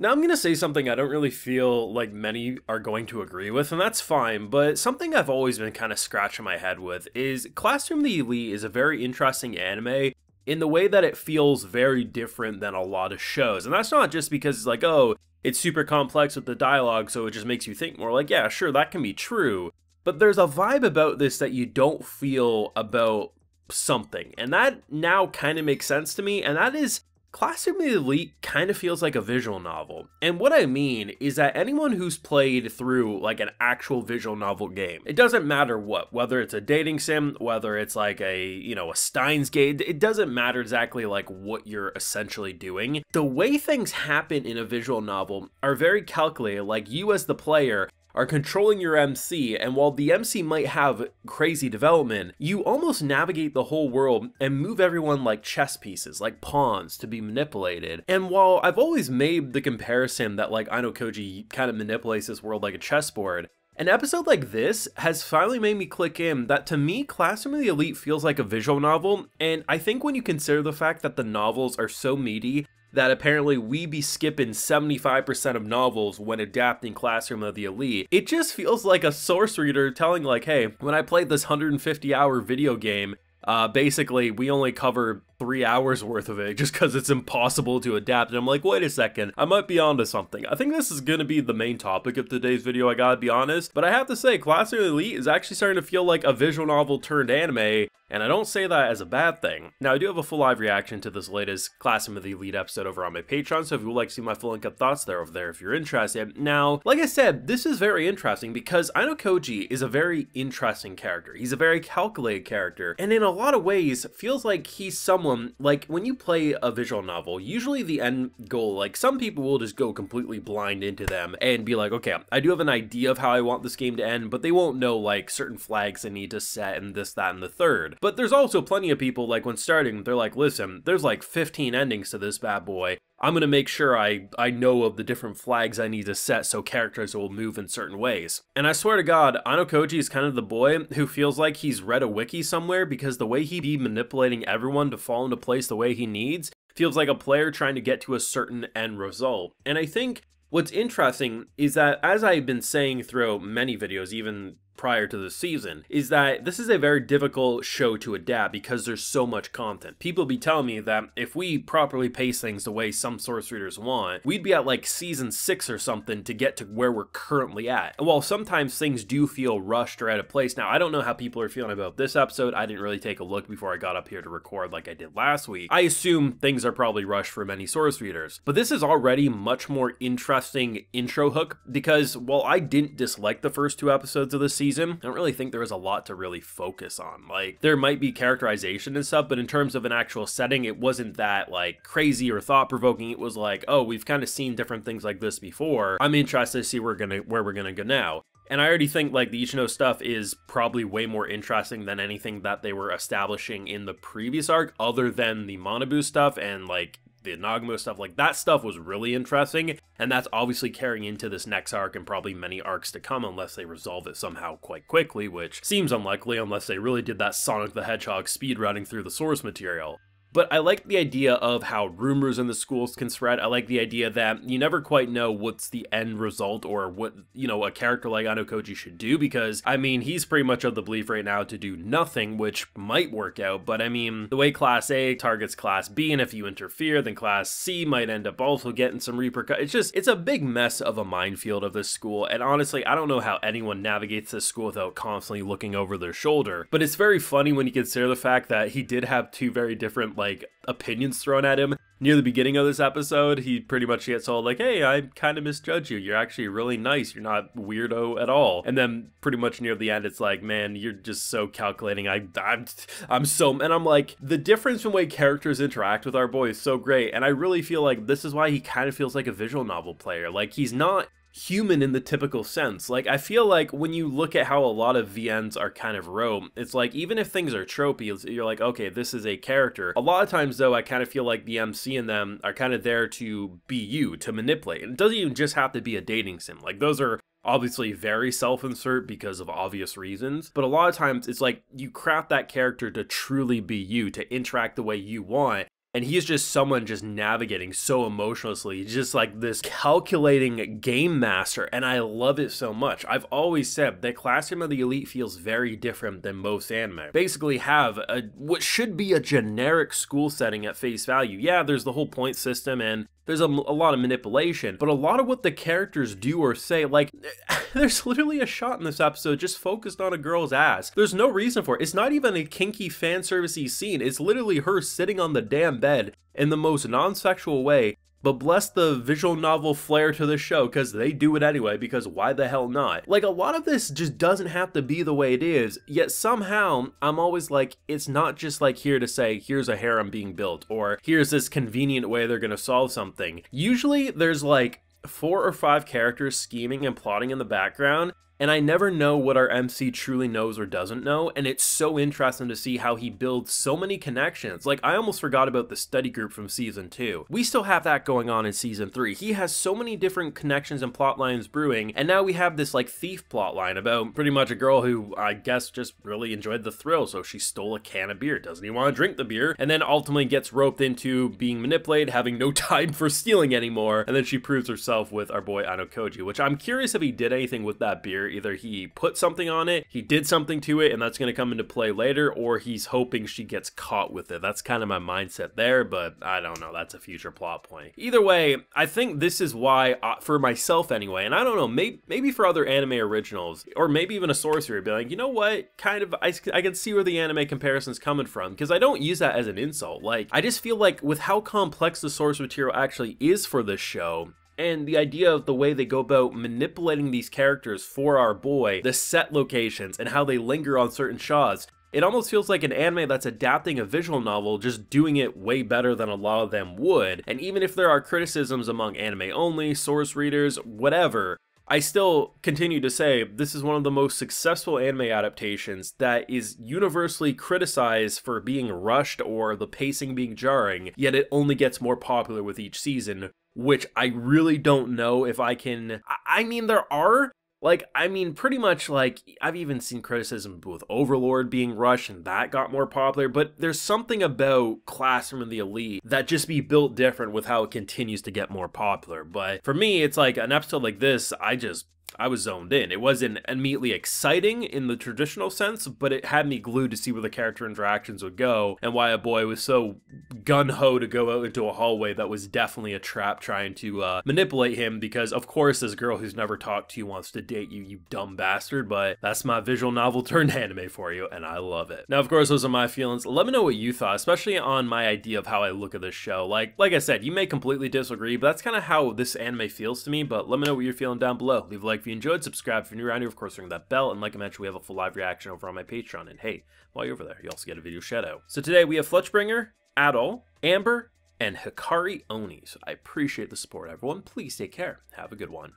Now, I'm going to say something I don't really feel like many are going to agree with, and that's fine, but something I've always been kind of scratching my head with is Classroom of the Elite is a very interesting anime in the way that it feels very different than a lot of shows. And that's not just because it's like, oh, it's super complex with the dialogue, so it just makes you think more. Like, yeah, sure, that can be true. But there's a vibe about this that you don't feel about something. And that now kind of makes sense to me, and that is Classroom of the Elite kind of feels like a visual novel. And what I mean is that anyone who's played through like an actual visual novel game, it doesn't matter what, whether it's a dating sim, whether it's like a Steins Gate, it doesn't matter exactly like what you're essentially doing. The way things happen in a visual novel are very calculated, like you as the player are controlling your MC, and while the MC might have crazy development, you almost navigate the whole world and move everyone like chess pieces, like pawns to be manipulated. And while I've always made the comparison that like I know Koji kind of manipulates this world like a chessboard, an episode like this has finally made me click in that to me, Classroom of the Elite feels like a visual novel, and I think when you consider the fact that the novels are so meaty that apparently we be skipping 75% of novels when adapting Classroom of the Elite, it just feels like a source reader telling like, hey, when I played this 150-hour video game, basically we only cover 3 hours worth of it just because it's impossible to adapt. And I'm like, wait a second, I might be onto something. I think this is going to be the main topic of today's video, I gotta be honest. But I have to say, Classroom of the Elite is actually starting to feel like a visual novel turned anime, and I don't say that as a bad thing. Now, I do have a full live reaction to this latest Classroom of the Elite episode over on my Patreon, so if you would like to see my full uncut thoughts, they're over there if you're interested. Now, like I said, this is very interesting because I know Koji is a very interesting character. He's a very calculated character, and in a lot of ways, feels like he's someone, like when you play a visual novel, usually the end goal, like some people will just go completely blind into them and be like, okay, I do have an idea of how I want this game to end, but they won't know like certain flags they need to set and this, that, and the third. But there's also plenty of people like when starting, they're like, listen, there's like 15 endings to this bad boy. I'm going to make sure I know of the different flags I need to set so characters will move in certain ways. And I swear to God, Ano Koji is kind of the boy who feels like he's read a wiki somewhere, because the way he be manipulating everyone to fall into place the way he needs feels like a player trying to get to a certain end result. And I think what's interesting is that, as I've been saying throughout many videos, even prior to the season, is that this is a very difficult show to adapt because there's so much content. People be telling me that if we properly pace things the way some source readers want, we'd be at like season 6 or something to get to where we're currently at. And while sometimes things do feel rushed or out of place, now I don't know how people are feeling about this episode. I didn't really take a look before I got up here to record like I did last week. I assume things are probably rushed for many source readers, but this is already much more interesting intro hook, because while I didn't dislike the first 2 episodes of the season, I don't really think there was a lot to really focus on. Like, there might be characterization and stuff, but in terms of an actual setting, it wasn't that like crazy or thought-provoking. It was like, oh, we've kind of seen different things like this before. I'm interested to see where we're gonna go now. And I already think like the Ichino stuff is probably way more interesting than anything that they were establishing in the previous arc, other than the Manabu stuff and like the Nagamo stuff. Like, that stuff was really interesting, and that's obviously carrying into this next arc and probably many arcs to come, unless they resolve it somehow quite quickly, which seems unlikely unless they really did that Sonic the Hedgehog speedrunning through the source material. But I like the idea of how rumors in the schools can spread. I like the idea that you never quite know what's the end result or what, a character like Ano Koji should do, because, I mean, he's pretty much of the belief right now to do nothing, which might work out, but I mean, the way Class A targets Class B, and if you interfere, then Class C might end up also getting some repercussions. It's a big mess of a minefield of this school, and honestly, I don't know how anyone navigates this school without constantly looking over their shoulder, but it's very funny when you consider the fact that he did have 2 very different like opinions thrown at him. Near the beginning of this episode, he pretty much gets told like, hey, I kind of misjudge you. You're actually really nice. You're not weirdo at all. And then pretty much near the end, it's like, man, you're just so calculating. I'm so, and I'm like, the difference in the way characters interact with our boy is so great. And I really feel like this is why he kind of feels like a visual novel player. Like, he's not human in the typical sense. Like, I feel like when you look at how a lot of VNs are kind of wrote, it's like, even if things are tropey, you're like, okay, this is a character. A lot of times though, I kind of feel like the MC in them are kind of there to be you, to manipulate. And it doesn't even just have to be a dating sim. Like, those are obviously very self-insert because of obvious reasons, but a lot of times it's like you craft that character to truly be you, to interact the way you want. And he's just someone just navigating so emotionlessly, just like this calculating game master, and I love it so much. I've always said that Classroom of the Elite feels very different than most anime. Basically have what should be a generic school setting at face value. Yeah, there's the whole point system and there's a lot of manipulation, but a lot of what the characters do or say, like, there's literally a shot in this episode just focused on a girl's ass. There's no reason for it. It's not even a kinky fan servicey scene. It's literally her sitting on the damn bed in the most non-sexual way. But bless the visual novel flair to the show, because they do it anyway, because why the hell not? Like, a lot of this just doesn't have to be the way it is, yet somehow, I'm always like, it's not just like here to say, here's a harem being built, or here's this convenient way they're gonna solve something. Usually, there's like 4 or 5 characters scheming and plotting in the background, and I never know what our MC truly knows or doesn't know, and it's so interesting to see how he builds so many connections. Like, I almost forgot about the study group from season 2. We still have that going on in season 3. He has so many different connections and plot lines brewing, and now we have this like thief plot line about pretty much a girl who I guess just really enjoyed the thrill, so she stole a can of beer, doesn't even want to drink the beer, and then ultimately gets roped into being manipulated, having no time for stealing anymore, and then she proves herself with our boy Ano Koji, which I'm curious if he did anything with that beer. Either he put something on it, he did something to it, and that's going to come into play later, or he's hoping she gets caught with it. That's kind of my mindset there, but I don't know. That's a future plot point. Either way, I think this is why, for myself anyway, and I don't know, maybe for other anime originals, or maybe even a sorcerer, be like, you know what, kind of, I can see where the anime comparison's coming from, because I don't use that as an insult. Like, I just feel like with how complex the source material actually is for this show, and the idea of the way they go about manipulating these characters for our boy, the set locations, and how they linger on certain shots, it almost feels like an anime that's adapting a visual novel, just doing it way better than a lot of them would. And even if there are criticisms among anime only, source readers, whatever, I still continue to say this is one of the most successful anime adaptations that is universally criticized for being rushed or the pacing being jarring, yet it only gets more popular with each season, which I really don't know if I can. I mean, there are, like, I mean, pretty much, like, I've even seen criticism with Overlord being rushed and that got more popular, but there's something about Classroom of the Elite that just be built different with how it continues to get more popular. But for me, it's like an episode like this, I was zoned in. It wasn't immediately exciting in the traditional sense, but it had me glued to see where the character interactions would go and why a boy was so gun-ho to go out into a hallway that was definitely a trap trying to manipulate him, because of course this girl who's never talked to you wants to date you, you dumb bastard. But that's my visual novel turned anime for you, and I love it. Now, of course, those are my feelings. Let me know what you thought, especially on my idea of how I look at this show. Like I said, you may completely disagree, but that's kind of how this anime feels to me. But let me know what you're feeling down below. Leave a like if you enjoyed, subscribe if you're new around here, of course ring that bell, and like I mentioned, we have a full live reaction over on my Patreon, and hey, while you're over there, you also get a video shout out. So today we have Fletchbringer, Adol, Amber, and Hikari Oni. So I appreciate the support, everyone. Please take care. Have a good one.